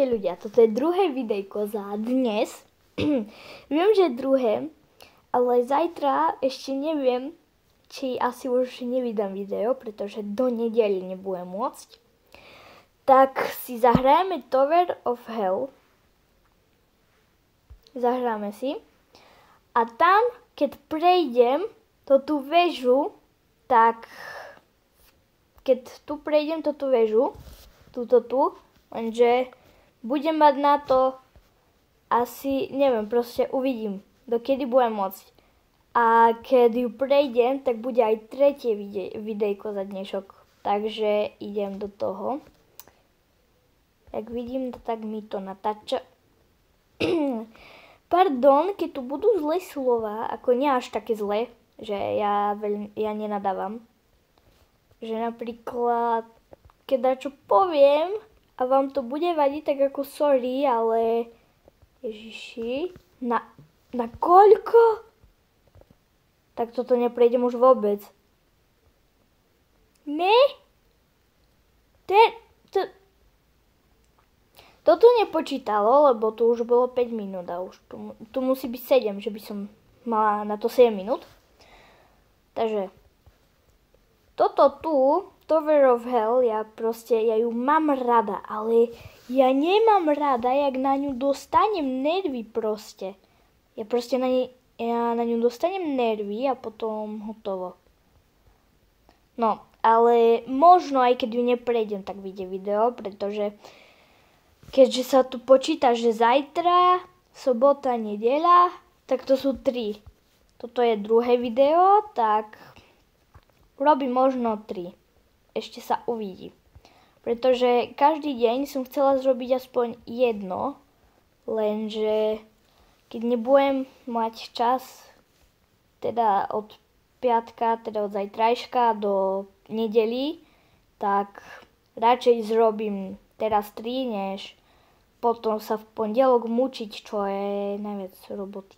Počúvajte ľudia, toto je druhé videjko za dnes. Viem, že je druhé, ale zajtra ešte neviem, či asi už nevydám video, pretože do nedeli nebudem môcť. Tak si zahrajeme Tower of Hell. Zahráme si. A tam, keď prejdem tú väžu, tak keď tu prejdem tú väžu, túto tu, lenže budem mať na to asi, neviem, proste uvidím, dokedy budem môcť. A keď ju prejdem, tak bude aj tretie videjko za dnešok. Takže idem do toho. Jak vidím, tak mi to natáča. Pardon, keď tu budú zlé slova, ako nie až také zlé, že ja nenadávam. Že napríklad, keď čo poviem a vám to bude vadiť, tak ako sorry, ale Ježiši, na koľko? Tak toto neprejdem už vôbec. Ne? Toto nepočítalo, lebo tu už bolo 5 minút a už tu musí byť 7, že by som mala na to 7 minút. Takže toto tu, Tower of Hell, ja ju mám rada, ale ja nemám rada, jak na ňu dostanem nervy proste. Ja na ňu dostanem nervy a potom hotovo. No, ale možno aj keď ju neprejdem, tak vyjde video, pretože keďže sa tu počíta, že zajtra, sobota, nedeľa, tak to sú 3. Toto je druhé video, tak urobím možno 3. Ešte sa uvidí. Pretože každý deň som chcela zrobiť aspoň jedno, lenže keď nebudem mať čas, teda od piatka, teda od zajtrajška do nedeli, tak radšej zrobím teraz 3, než potom sa v pondelok mučiť, čo je najviac roboty.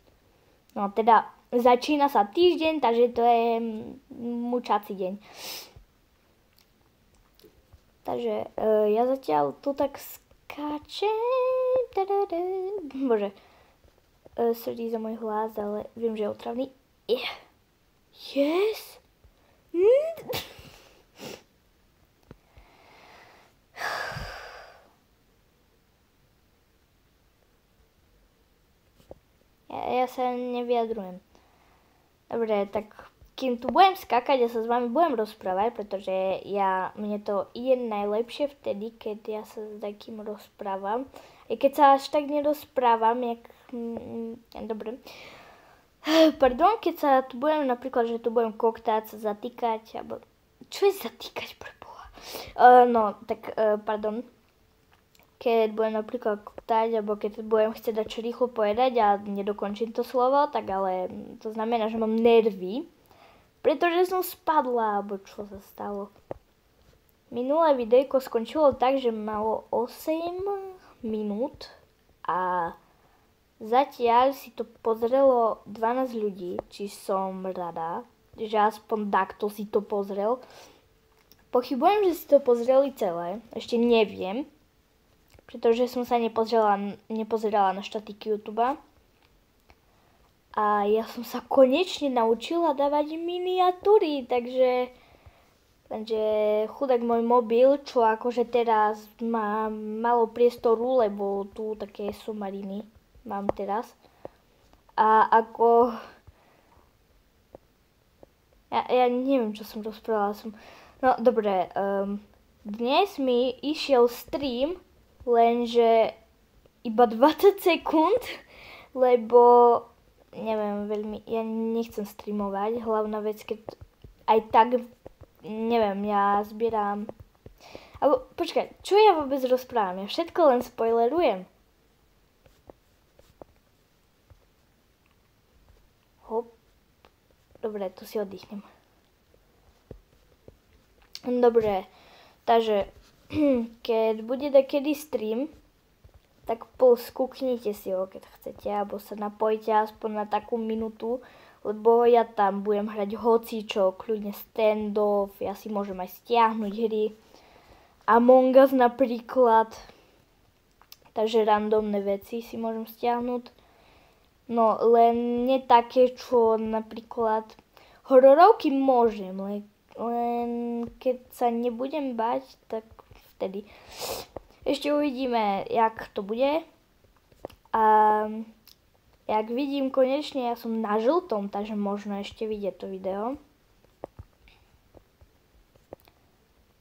No teda začína sa týždeň, takže to je mučací deň. Takže ja zatiaľ tu tak skáčem. Bože, sorry za môj hlas, ale viem, že je otravný. Yes! Ja sa nevyjadrujem. Dobre, tak kým tu budem skákať, ja sa s vami budem rozprávať, pretože mne to ide najlepšie vtedy, keď ja sa s takým rozprávam. I keď sa až tak nerozprávam, dobre. Pardon, keď sa tu budem, napríklad, že tu budem koktať, sa zatýkať, alebo... Čo je zatýkať, preboha? No, tak, pardon. Keď budem napríklad koktať, alebo keď budem chcieť dať čo rýchlo povedať a nedokončím to slovo, tak ale to znamená, že mám nervy. Pretože som spadla, alebo čo sa stalo. Minulé videjko skončilo tak, že malo 8 minút a zatiaľ si to pozrelo 12 ľudí, či som rada, že aspoň takto si to pozrel. Pochybujem, že si to pozreli celé, ešte neviem, pretože som sa nepozerala na štatiky YouTube. A ja som sa konečne naučila dávať miniatúry, takže chudák môj mobil, čo akože teraz má malo priestoru, lebo tu také somariny mám teraz. A ako... Ja neviem, čo som rozprávala. No, dobre, dnes mi išiel stream, lenže iba 20 sekúnd, lebo... Neviem, veľmi, ja nechcem streamovať, hlavná vec, keď aj tak, neviem, ja zbieram, alebo počkaj, čo ja vôbec rozprávam, ja všetko len spoilerujem. Hop, dobre, tu si oddychnem. Dobre, takže, keď bude takedy stream, tak skúknite si ho, keď chcete, alebo sa napojite aspoň na takú minútu, lebo ja tam budem hrať hocičo, kľudne stand-off, ja si môžem aj stiahnuť hry. Among Us napríklad. takže randomné veci si môžem stiahnuť. No len nie také, čo napríklad hororovky môžem, len keď sa nebudem bať, tak vtedy. Ešte uvidíme, jak to bude. A jak vidím, konečne ja som na žltom, takže možno ešte vidieť to video.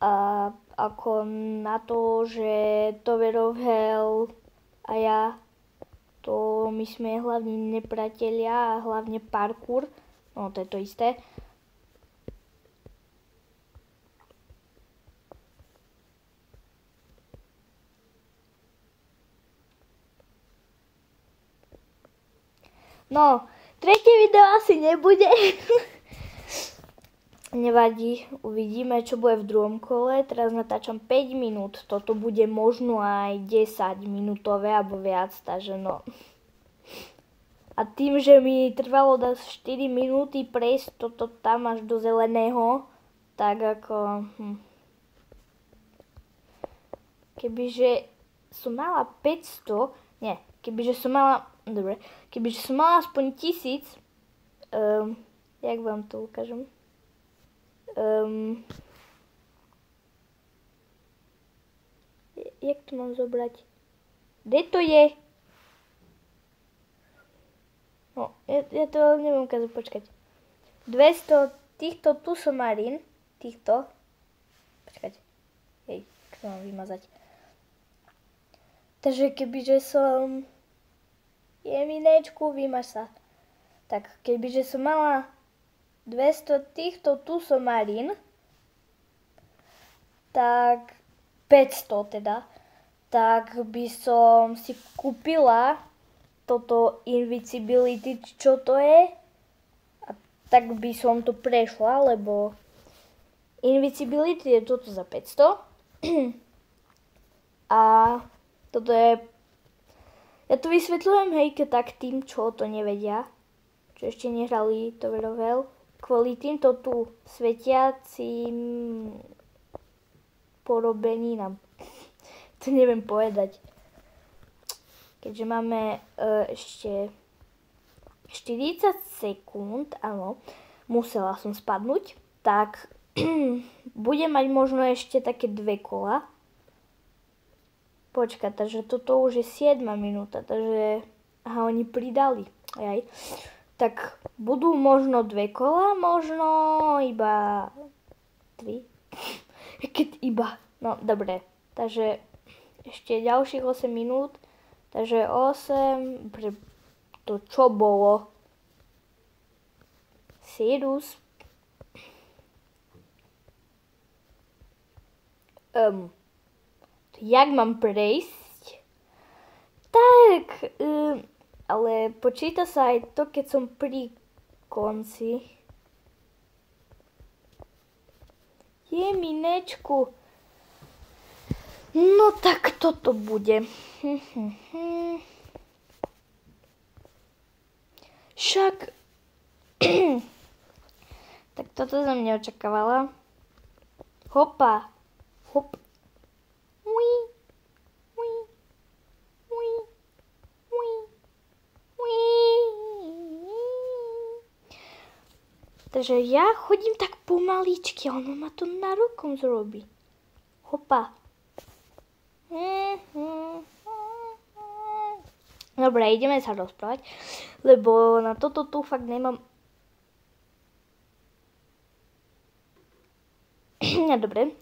A ako na to, že Toverov a ja, to my sme hlavne nepriatelia a hlavne parkour, no to je to isté. No, tretie video asi nebude. Nevadí, uvidíme, čo bude v druhom kole. Teraz natáčam 5 minút, toto bude možno aj 10 minútové alebo viac, takže no. A tým, že mi trvalo 4 minúty prejsť toto tam až do zeleného, tak ako... Kebyže som mala 500, nie, kebyže som mala, dobre, kebyže som mala aspoň 1000, jak vám to ukážem? Jak to mám zobrať? Kde to je? No, ja to neviem ukázať, počkať. 200 týchto tu somarín, týchto, počkať, hej, jak to mám vymazať. Takže kebyže som, jeminečku, vymaž sa. Tak, kebyže som mala 200 týchto tu somarín, tak 500 teda, tak by som si kúpila toto Invisibility, čo to je, a tak by som to prešla, lebo Invisibility je toto za 500 a toto je, ja to vysvetľujem, hejke, tak tým, čo to nevedia, čo ešte nehrali Toverov, kvôli týmto tu svetiacím porobeninám. To neviem povedať. Keďže máme ešte 40 sekúnd, áno, musela som spadnúť, tak budem mať možno ešte také 2 kola. Počkaj, takže toto už je 7 minúta, takže aha, oni pridali. Aj. Tak budú možno 2 kola, možno iba 3. Keď iba. No, dobre. Takže ešte ďalších 8 minút. Takže 8, pre to čo bolo? Sirius. Jak mám prejsť? Tak, ale počíta sa aj to, keď som pri konci. Jeminečku. No tak toto bude. Však. Tak toto som neočakávala. Hopa. Hop. Ui. Ui. Ui. Ui. Ui. Takže ja chodím tak pomaličky, ono ma to na rukom zrobí. Hopa. Dobre, ideme sa rozprávať, lebo na toto tu fakt nemám... Dobre.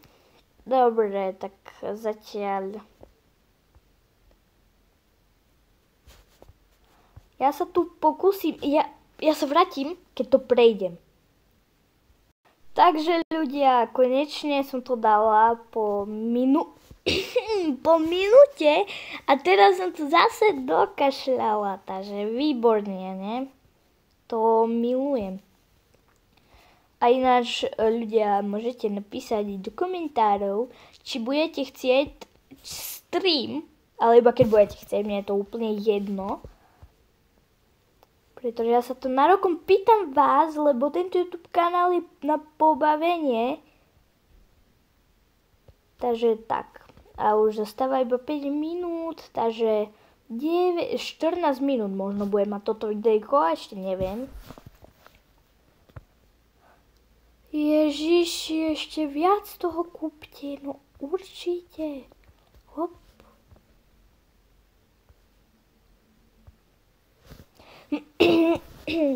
Dobre, tak zatiaľ... Ja sa tu pokúsim, ja sa vrátim, keď to prejdem. Takže ľudia, konečne som to dala po minúte a teraz som to zase dokašľala, takže výborne, ne? To milujem. A ináč, ľudia, môžete napísať do komentárov, či budete chcieť stream, alebo keď budete chcieť, mne je to úplne jedno. Pretože ja sa to na rokom pýtam vás, lebo tento YouTube kanál je na pobavenie. Takže tak. A už zostáva iba 5 minút, takže 14 minút možno bude mať toto videjko, a ešte neviem. Ježiši, ešte viac toho kúpte, no určite. Hop.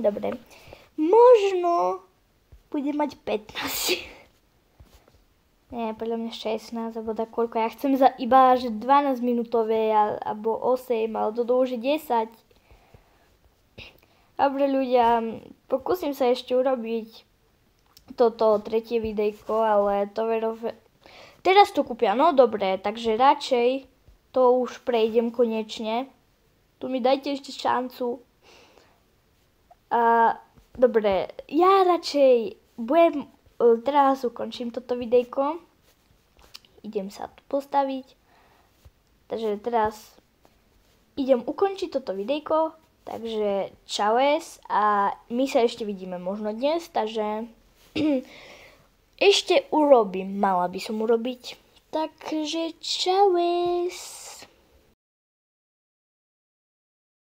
Dobre. Možno bude mať 15. Nie, podľa mňa 16, alebo tak koľko. Ja chcem iba že 12 minútové, alebo 8, ale toto už je 10. Dobre ľudia, pokúsim sa ešte urobiť toto tretie videjko, ale to teraz to kúpia, no dobre, takže radšej to už prejdem konečne. Tu mi dajte ešte šancu. Dobre, ja radšej teraz ukončím toto videjko. Idem sa tu postaviť. Takže teraz idem ukončiť toto videjko. Takže čaues a my sa ešte vidíme možno dnes, takže ešte urobím, mala by som urobiť. Takže čaues.